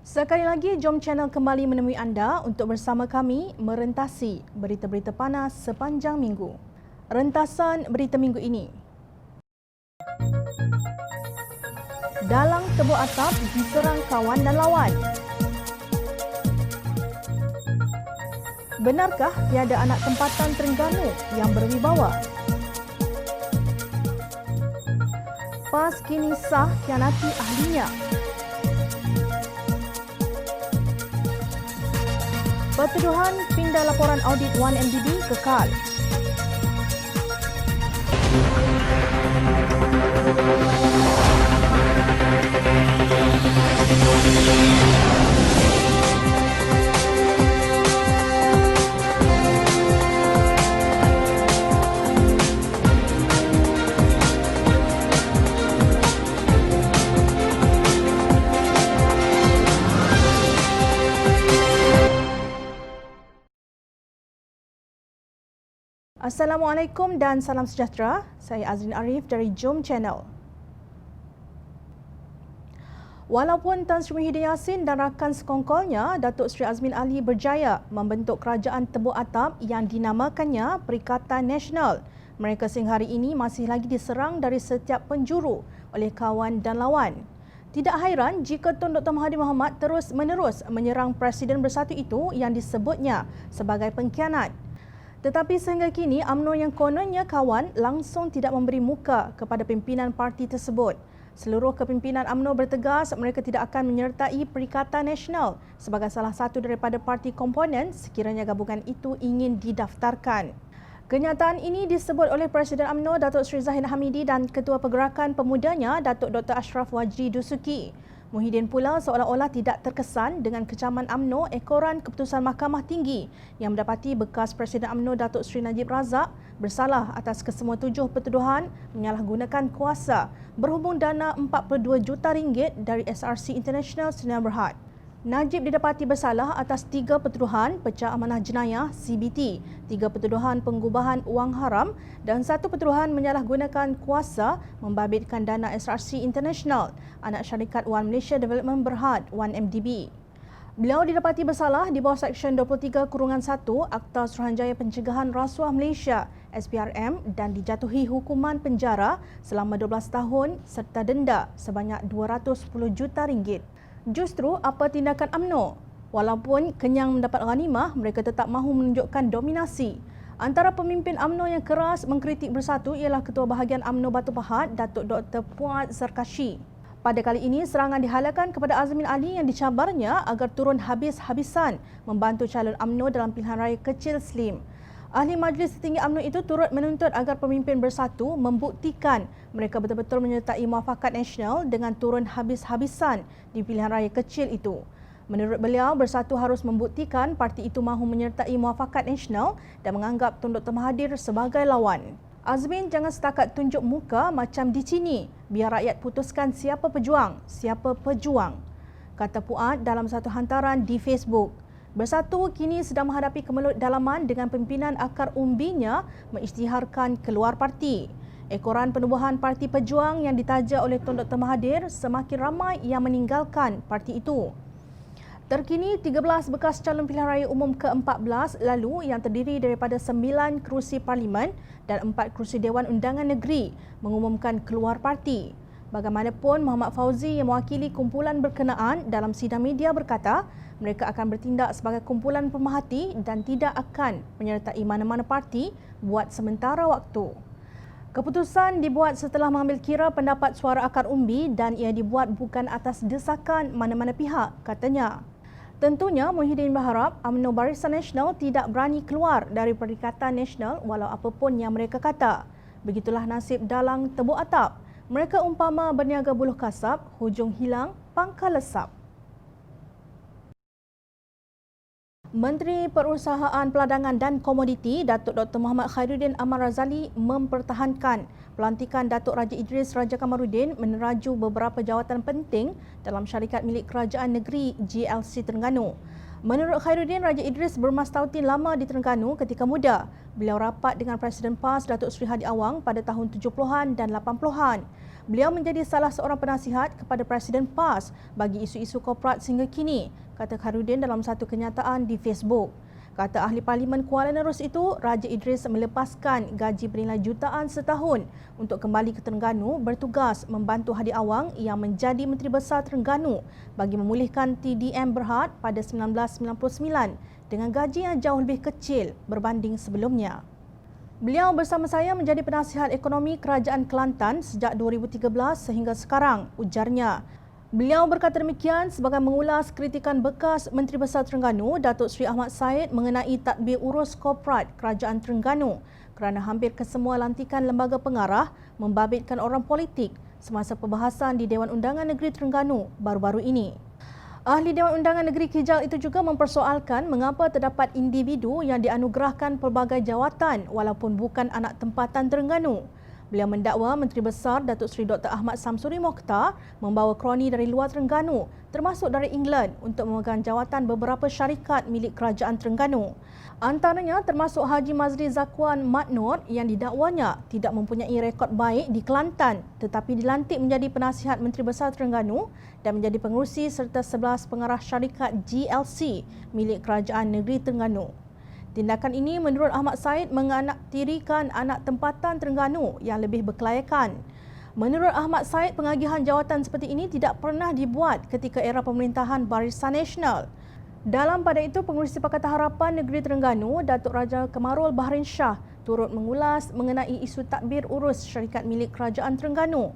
Sekali lagi, Jom Channel kembali menemui anda untuk bersama kami merentasi berita-berita panas sepanjang minggu. Rentasan berita minggu ini. Dalang tebuk atap diserang kawan dan lawan. Benarkah tiada anak tempatan Terengganu yang berwibawa? PAS kini sah khianati ahlinya. Pertuduhan pindah laporan audit 1MDB kekal. Assalamualaikum dan salam sejahtera. Saya Azrin Arif dari Jom Channel. Walaupun Tan Sri Muhyiddin Yassin dan rakan sekongkolnya, Datuk Seri Azmin Ali berjaya membentuk kerajaan tebuk atap yang dinamakannya Perikatan Nasional, mereka sehingga hari ini masih lagi diserang dari setiap penjuru oleh kawan dan lawan. Tidak hairan jika Tun Dr. Mahathir Mohamad terus-menerus menyerang Presiden Bersatu itu yang disebutnya sebagai pengkhianat. Tetapi sehingga kini, UMNO yang kononnya kawan langsung tidak memberi muka kepada pimpinan parti tersebut. Seluruh kepimpinan UMNO bertegas mereka tidak akan menyertai Perikatan Nasional sebagai salah satu daripada parti komponen sekiranya gabungan itu ingin didaftarkan. Kenyataan ini disebut oleh Presiden UMNO Datuk Seri Zahid Hamidi dan Ketua Pergerakan Pemudanya Datuk Dr. Ashraf Wajri Dusuki. Muhyiddin pula seolah-olah tidak terkesan dengan kecaman UMNO ekoran keputusan Mahkamah Tinggi yang mendapati bekas Presiden UMNO Datuk Seri Najib Razak bersalah atas kesemua 7 pertuduhan menyalahgunakan kuasa berhubung dana RM42 juta dari SRC International Sdn Bhd. Najib didapati bersalah atas 3 pertuduhan pecah amanah jenayah CBT, 3 pertuduhan pengubahan wang haram dan 1 pertuduhan menyalahgunakan kuasa membabitkan dana SRC International, anak syarikat One Malaysia Development Berhad 1MDB. Beliau didapati bersalah di bawah Seksyen 23-1 Akta Suruhanjaya Pencegahan Rasuah Malaysia SPRM dan dijatuhi hukuman penjara selama 12 tahun serta denda sebanyak RM210 juta. Justru apa tindakan UMNO? Walaupun kenyang mendapat ghanimah, mereka tetap mahu menunjukkan dominasi. Antara pemimpin UMNO yang keras mengkritik Bersatu ialah Ketua Bahagian UMNO Batu Pahat, Datuk Dr. Puat Zarkashi. Pada kali ini, serangan dihalakan kepada Azmin Ali yang dicabarnya agar turun habis-habisan membantu calon UMNO dalam pilihan raya kecil Slim. Ahli Majlis Tertinggi UMNO itu turut menuntut agar pemimpin Bersatu membuktikan mereka betul-betul menyertai Muafakat Nasional dengan turun habis-habisan di pilihan raya kecil itu. Menurut beliau, Bersatu harus membuktikan parti itu mahu menyertai Muafakat Nasional dan menganggap Tun Dr. Mahathir sebagai lawan. Azmin jangan setakat tunjuk muka macam di sini, biar rakyat putuskan siapa pejuang, kata Puat dalam satu hantaran di Facebook. Bersatu kini sedang menghadapi kemelut dalaman dengan pimpinan akar umbinya mengisytiharkan keluar parti. Ekoran penubuhan Parti Pejuang yang ditaja oleh Tun Dr. Mahathir semakin ramai yang meninggalkan parti itu. Terkini, 13 bekas calon pilihan raya umum ke-14 lalu yang terdiri daripada 9 kerusi parlimen dan 4 kerusi Dewan Undangan Negeri mengumumkan keluar parti. Bagaimanapun, Muhammad Fauzi yang mewakili kumpulan berkenaan dalam sidang media berkata mereka akan bertindak sebagai kumpulan pemerhati dan tidak akan menyertai mana-mana parti buat sementara waktu. Keputusan dibuat setelah mengambil kira pendapat suara akar umbi dan ia dibuat bukan atas desakan mana-mana pihak, katanya. Tentunya Muhyiddin berharap UMNO Barisan Nasional tidak berani keluar dari Perikatan Nasional walau apapun yang mereka kata. Begitulah nasib dalang tebuk atap. Mereka umpama berniaga buluh kasap, hujung hilang, pangkal lesap. Menteri Perusahaan Peladangan dan Komoditi Datuk Dr. Muhammad Khairuddin Ahmad Razali mempertahankan pelantikan Datuk Raja Idris Raja Kamaruddin meneraju beberapa jawatan penting dalam syarikat milik Kerajaan Negeri GLC Terengganu. Menurut Khairuddin, Raja Idris bermastautin lama di Terengganu ketika muda. Beliau rapat dengan Presiden PAS Datuk Seri Hadi Awang pada tahun 70-an dan 80-an. Beliau menjadi salah seorang penasihat kepada Presiden PAS bagi isu-isu korporat sehingga kini, kata Khairuddin dalam satu kenyataan di Facebook. Kata Ahli Parlimen Kuala Nerus itu, Raja Idris melepaskan gaji bernilai jutaan setahun untuk kembali ke Terengganu bertugas membantu Hadi Awang yang menjadi Menteri Besar Terengganu bagi memulihkan TDM Berhad pada 1999 dengan gaji yang jauh lebih kecil berbanding sebelumnya. Beliau bersama saya menjadi penasihat ekonomi Kerajaan Kelantan sejak 2013 sehingga sekarang, ujarnya. Beliau berkata demikian sebagai mengulas kritikan bekas Menteri Besar Terengganu, Datuk Seri Ahmad Said mengenai tadbir urus korporat Kerajaan Terengganu kerana hampir kesemua lantikan lembaga pengarah membabitkan orang politik semasa perbahasan di Dewan Undangan Negeri Terengganu baru-baru ini. Ahli Dewan Undangan Negeri Kijal itu juga mempersoalkan mengapa terdapat individu yang dianugerahkan pelbagai jawatan walaupun bukan anak tempatan Terengganu. Beliau mendakwa Menteri Besar Datuk Seri Dr. Ahmad Samsuri Mokhtar membawa kroni dari luar Terengganu termasuk dari England untuk memegang jawatan beberapa syarikat milik Kerajaan Terengganu. Antaranya termasuk Haji Mazri Zakwan Mat Nur yang didakwanya tidak mempunyai rekod baik di Kelantan tetapi dilantik menjadi penasihat Menteri Besar Terengganu dan menjadi pengerusi serta 11 pengarah syarikat GLC milik Kerajaan Negeri Terengganu. Tindakan ini menurut Ahmad Said menganaktirikan anak tempatan Terengganu yang lebih berkelayakan. Menurut Ahmad Said, pengagihan jawatan seperti ini tidak pernah dibuat ketika era pemerintahan Barisan Nasional. Dalam pada itu, Pengerusi Pakatan Harapan Negeri Terengganu, Datuk Raja Kamarul Bahrin Shah turut mengulas mengenai isu tadbir urus syarikat milik Kerajaan Terengganu.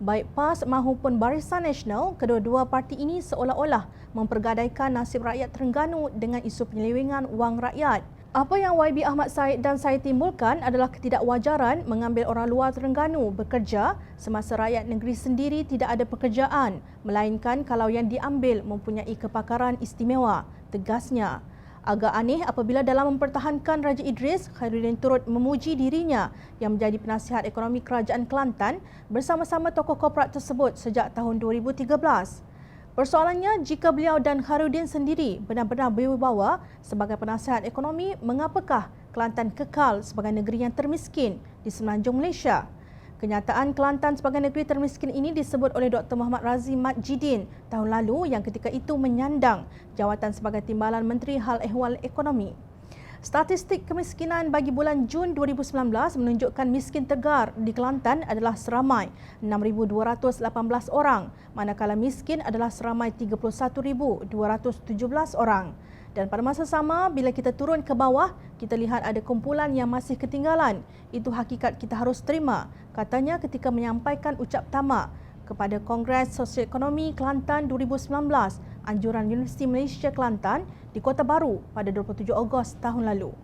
Baik PAS maupun Barisan Nasional, kedua-dua parti ini seolah-olah mempergadaikan nasib rakyat Terengganu dengan isu penyelewengan wang rakyat. Apa yang YB Ahmad Said dan saya timbulkan adalah ketidakwajaran mengambil orang luar Terengganu bekerja semasa rakyat negeri sendiri tidak ada pekerjaan, melainkan kalau yang diambil mempunyai kepakaran istimewa, tegasnya. Agak aneh apabila dalam mempertahankan Raja Idris, Khairuddin turut memuji dirinya yang menjadi penasihat ekonomi Kerajaan Kelantan bersama-sama tokoh korporat tersebut sejak tahun 2013. Persoalannya, jika beliau dan Khairuddin sendiri benar-benar berwibawa sebagai penasihat ekonomi, mengapakah Kelantan kekal sebagai negeri yang termiskin di semenanjung Malaysia? Kenyataan Kelantan sebagai negeri termiskin ini disebut oleh Dr. Muhammad Razif Mat Jidin tahun lalu yang ketika itu menyandang jawatan sebagai Timbalan Menteri Hal Ehwal Ekonomi. Statistik kemiskinan bagi bulan Jun 2019 menunjukkan miskin tegar di Kelantan adalah seramai 6,218 orang, manakala miskin adalah seramai 31,217 orang. Dan pada masa sama, bila kita turun ke bawah, kita lihat ada kumpulan yang masih ketinggalan. Itu hakikat kita harus terima, katanya ketika menyampaikan ucap tamak kepada Kongres Sosioekonomi Kelantan 2019, anjuran Universiti Malaysia Kelantan di Kota Baru pada 27 Ogos tahun lalu.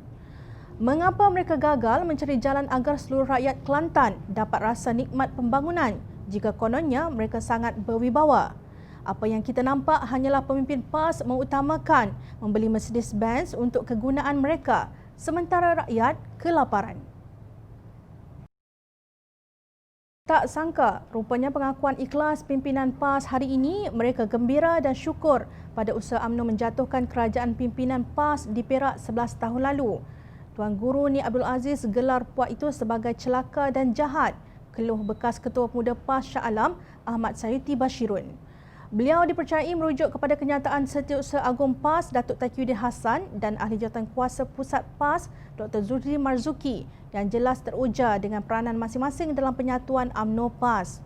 Mengapa mereka gagal mencari jalan agar seluruh rakyat Kelantan dapat rasa nikmat pembangunan jika kononnya mereka sangat berwibawa? Apa yang kita nampak hanyalah pemimpin PAS mengutamakan membeli Mercedes-Benz untuk kegunaan mereka, sementara rakyat kelaparan. Tak sangka, rupanya pengakuan ikhlas pimpinan PAS hari ini, mereka gembira dan syukur pada usaha UMNO menjatuhkan kerajaan pimpinan PAS di Perak 11 tahun lalu. Tuan Guru Ni Abdul Aziz gelar puak itu sebagai celaka dan jahat, keluh bekas Ketua Pemuda PAS Shah Alam Ahmad Sayuti Bashirun. Beliau dipercayai merujuk kepada kenyataan Setiausaha Agung PAS Datuk Taqiyuddin Hassan dan Ahli Jawatan Kuasa Pusat PAS Dr. Zulkifli Marzuki yang jelas terujar dengan peranan masing-masing dalam penyatuan UMNO PAS.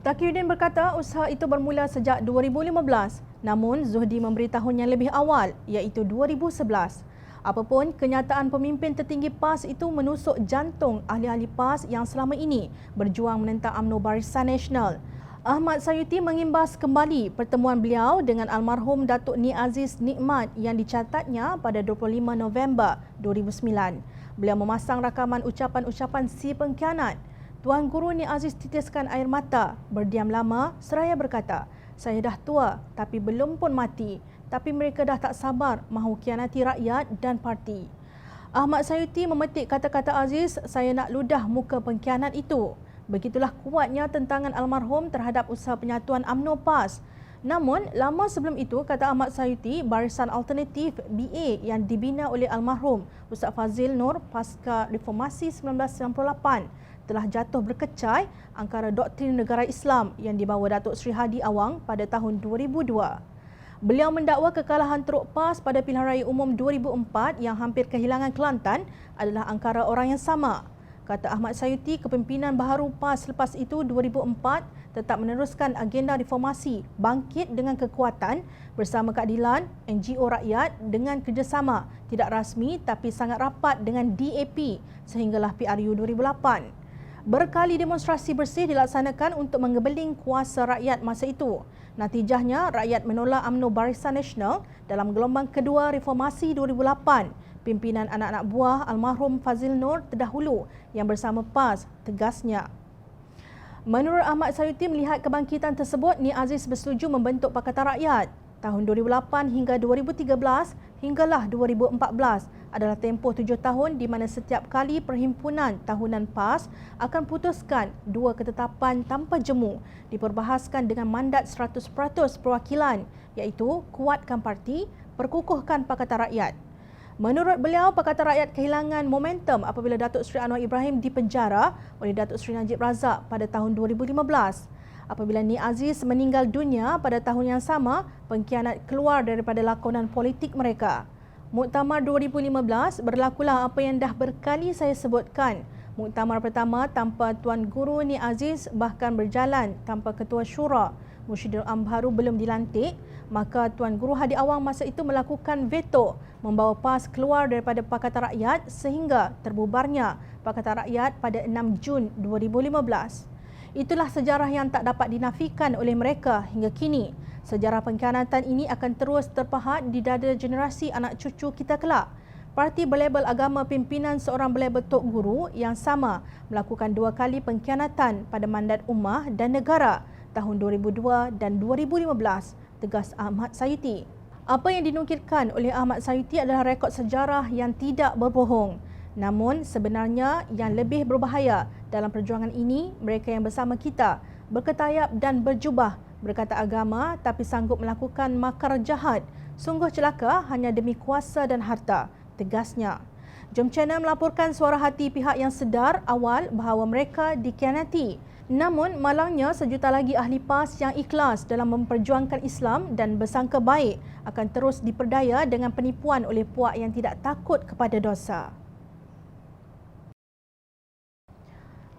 Taqiyuddin berkata usaha itu bermula sejak 2015, namun Zuhdi memberi tahun yang lebih awal iaitu 2011. Apapun, kenyataan pemimpin tertinggi PAS itu menusuk jantung ahli-ahli PAS yang selama ini berjuang menentang UMNO Barisan Nasional. Ahmad Sayuti mengimbas kembali pertemuan beliau dengan almarhum Datuk Ni Aziz Nikmat yang dicatatnya pada 25 November 2009. Beliau memasang rakaman ucapan-ucapan si pengkhianat. Tuan Guru Ni Aziz titiskan air mata, berdiam lama seraya berkata, Saya dah tua tapi belum pun mati, tapi mereka dah tak sabar mahu khianati rakyat dan parti. Ahmad Sayuti memetik kata-kata Aziz, saya nak ludah muka pengkhianat itu. Begitulah kuatnya tentangan almarhum terhadap usaha penyatuan UMNO PAS. Namun, lama sebelum itu, kata Ahmad Sayuti, Barisan Alternatif BA yang dibina oleh almarhum Ustaz Fazil Nur pasca Reformasi 1998 telah jatuh berkecai angkara doktrin negara Islam yang dibawa Datuk Seri Hadi Awang pada tahun 2002. Beliau mendakwa kekalahan Teruk PAS pada pilihan raya umum 2004 yang hampir kehilangan Kelantan adalah angkara orang yang sama. Kata Ahmad Sayuti, kepimpinan baharu PAS selepas itu 2004 tetap meneruskan agenda reformasi bangkit dengan kekuatan bersama keadilan, NGO rakyat dengan kerjasama tidak rasmi tapi sangat rapat dengan DAP sehinggalah PRU 2008. Berkali demonstrasi bersih dilaksanakan untuk mengebeling kuasa rakyat masa itu. Natijahnya, rakyat menolak UMNO Barisan Nasional dalam gelombang kedua reformasi 2008. Pimpinan anak-anak buah almarhum Fazil Nur terdahulu yang bersama PAS, tegasnya. Menurut Ahmad Sayuti, melihat kebangkitan tersebut, Ni Aziz bersetuju membentuk Pakatan Rakyat. Tahun 2008 hingga 2013 hinggalah 2014 adalah tempoh 7 tahun di mana setiap kali perhimpunan tahunan PAS akan putuskan 2 ketetapan tanpa jemu diperbahaskan dengan mandat 100% perwakilan, iaitu kuatkan parti, perkukuhkan Pakatan Rakyat. Menurut beliau, Pakatan Rakyat kehilangan momentum apabila Datuk Seri Anwar Ibrahim dipenjara oleh Datuk Seri Najib Razak pada tahun 2015. Apabila Ni Aziz meninggal dunia pada tahun yang sama, pengkhianat keluar daripada lakonan politik mereka. Muktamar 2015 berlakulah apa yang dah berkali saya sebutkan. Muktamar pertama tanpa Tuan Guru Ni Aziz bahkan berjalan tanpa Ketua Syura. Mursyidul Am baru belum dilantik, maka Tuan Guru Hadi Awang masa itu melakukan veto membawa PAS keluar daripada Pakatan Rakyat sehingga terbubarnya Pakatan Rakyat pada 6 Jun 2015. Itulah sejarah yang tak dapat dinafikan oleh mereka hingga kini. Sejarah pengkhianatan ini akan terus terpahat di dada generasi anak cucu kita kelak. Parti berlabel agama pimpinan seorang berlabel Tok Guru yang sama melakukan 2 kali pengkhianatan pada mandat ummah dan negara tahun 2002 dan 2015, tegas Ahmad Sayuti. Apa yang dinukilkan oleh Ahmad Sayuti adalah rekod sejarah yang tidak berbohong. Namun sebenarnya yang lebih berbahaya dalam perjuangan ini, mereka yang bersama kita berketayap dan berjubah berkata agama tapi sanggup melakukan makar jahat. Sungguh celaka hanya demi kuasa dan harta, tegasnya. Jom Channel melaporkan suara hati pihak yang sedar awal bahawa mereka dikhianati. Namun malangnya sejuta lagi ahli PAS yang ikhlas dalam memperjuangkan Islam dan bersangka baik akan terus diperdaya dengan penipuan oleh puak yang tidak takut kepada dosa.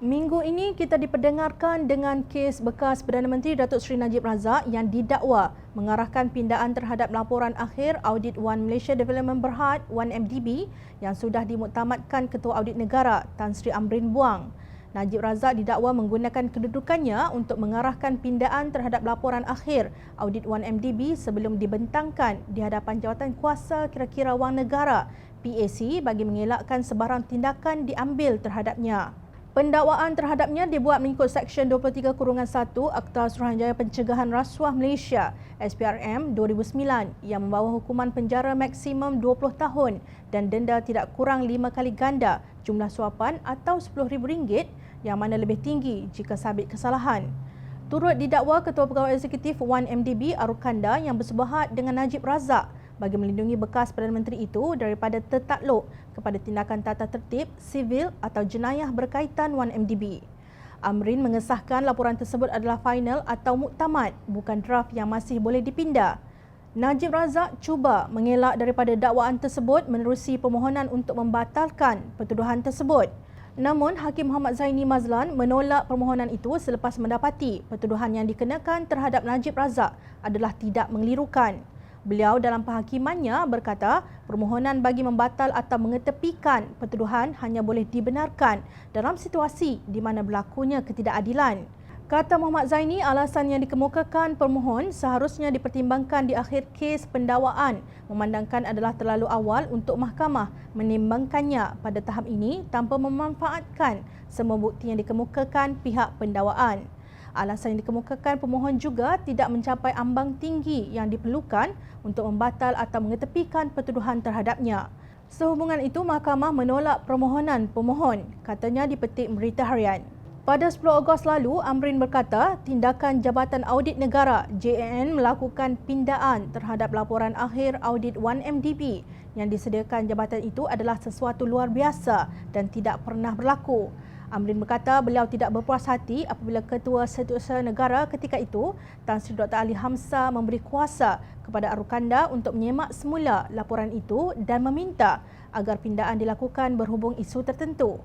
Minggu ini kita diperdengarkan dengan kes bekas Perdana Menteri Datuk Seri Najib Razak yang didakwa mengarahkan pindaan terhadap laporan akhir Audit One Malaysia Development Berhad 1MDB yang sudah dimuktamadkan Ketua Audit Negara Tan Sri Amrin Buang. Najib Razak didakwa menggunakan kedudukannya untuk mengarahkan pindaan terhadap laporan akhir Audit 1MDB sebelum dibentangkan di hadapan Jawatan Kuasa Kira-kira Wang Negara PAC bagi mengelakkan sebarang tindakan diambil terhadapnya. Pendakwaan terhadapnya dibuat mengikut Seksyen 23-1 Akta Suruhanjaya Pencegahan Rasuah Malaysia SPRM 2009 yang membawa hukuman penjara maksimum 20 tahun dan denda tidak kurang 5 kali ganda jumlah suapan atau RM10,000 yang mana lebih tinggi jika sabit kesalahan. Turut didakwa Ketua Pegawai Eksekutif 1MDB Arukanda yang bersebahat dengan Najib Razak bagi melindungi bekas Perdana Menteri itu daripada tertakluk kepada tindakan tata tertib, sivil atau jenayah berkaitan 1MDB. Amrin mengesahkan laporan tersebut adalah final atau muktamad, bukan draft yang masih boleh dipindah. Najib Razak cuba mengelak daripada dakwaan tersebut menerusi permohonan untuk membatalkan pertuduhan tersebut. Namun, Hakim Muhammad Zaini Mazlan menolak permohonan itu selepas mendapati pertuduhan yang dikenakan terhadap Najib Razak adalah tidak mengelirukan. Beliau dalam penghakimannya berkata permohonan bagi membatal atau mengetepikan pertuduhan hanya boleh dibenarkan dalam situasi di mana berlakunya ketidakadilan. Kata Muhammad Zaini, alasan yang dikemukakan permohon seharusnya dipertimbangkan di akhir kes pendakwaan memandangkan adalah terlalu awal untuk mahkamah menimbangkannya pada tahap ini tanpa memanfaatkan semua bukti yang dikemukakan pihak pendakwaan. Alasan yang dikemukakan pemohon juga tidak mencapai ambang tinggi yang diperlukan untuk membatal atau mengetepikan pertuduhan terhadapnya. Sehubungan itu, mahkamah menolak permohonan pemohon, katanya di petik Berita Harian. Pada 10 Ogos lalu, Amrin berkata tindakan Jabatan Audit Negara JAN melakukan pindaan terhadap laporan akhir audit 1MDB yang disediakan jabatan itu adalah sesuatu luar biasa dan tidak pernah berlaku. Amrin berkata beliau tidak berpuas hati apabila Ketua Setiausaha Negara ketika itu, Tan Sri Dr. Ali Hamzah memberi kuasa kepada Arukanda untuk menyemak semula laporan itu dan meminta agar pindaan dilakukan berhubung isu tertentu.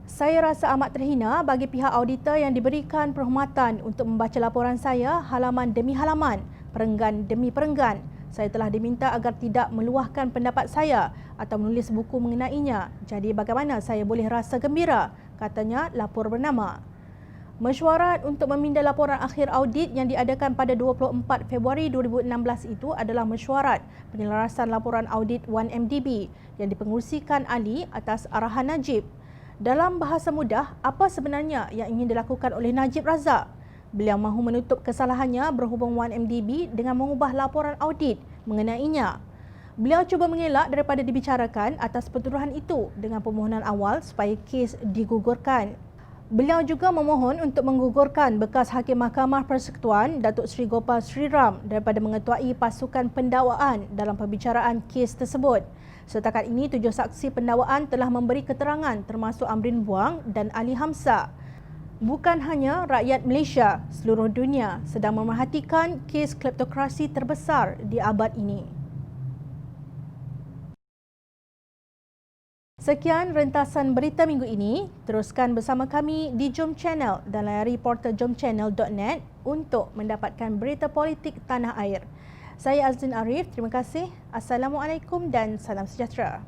Saya rasa amat terhina bagi pihak auditor yang diberikan perkhidmatan untuk membaca laporan saya halaman demi halaman, perenggan demi perenggan. Saya telah diminta agar tidak meluahkan pendapat saya atau menulis buku mengenainya. Jadi bagaimana saya boleh rasa gembira? Katanya lapor bernama. Mesyuarat untuk meminda laporan akhir audit yang diadakan pada 24 Februari 2016 itu adalah mesyuarat penyelarasan laporan audit 1MDB yang dipengerusikan Ali atas arahan Najib. Dalam bahasa mudah, apa sebenarnya yang ingin dilakukan oleh Najib Razak? Beliau mahu menutup kesalahannya berhubung 1MDB dengan mengubah laporan audit mengenainya. Beliau cuba mengelak daripada dibicarakan atas pertuduhan itu dengan permohonan awal supaya kes digugurkan. Beliau juga memohon untuk menggugurkan bekas Hakim Mahkamah Persekutuan Datuk Seri Gopal Sri Ram daripada mengetuai pasukan pendakwaan dalam pembicaraan kes tersebut. Setakat ini, 7 saksi pendakwaan telah memberi keterangan termasuk Amrin Buang dan Ali Hamzah. Bukan hanya rakyat Malaysia, seluruh dunia sedang memerhatikan kes kleptokrasi terbesar di abad ini. Sekian rentasan berita minggu ini. Teruskan bersama kami di Jom Channel dan layari portal jomchannel.net untuk mendapatkan berita politik tanah air. Saya Azlin Arif, terima kasih. Assalamualaikum dan salam sejahtera.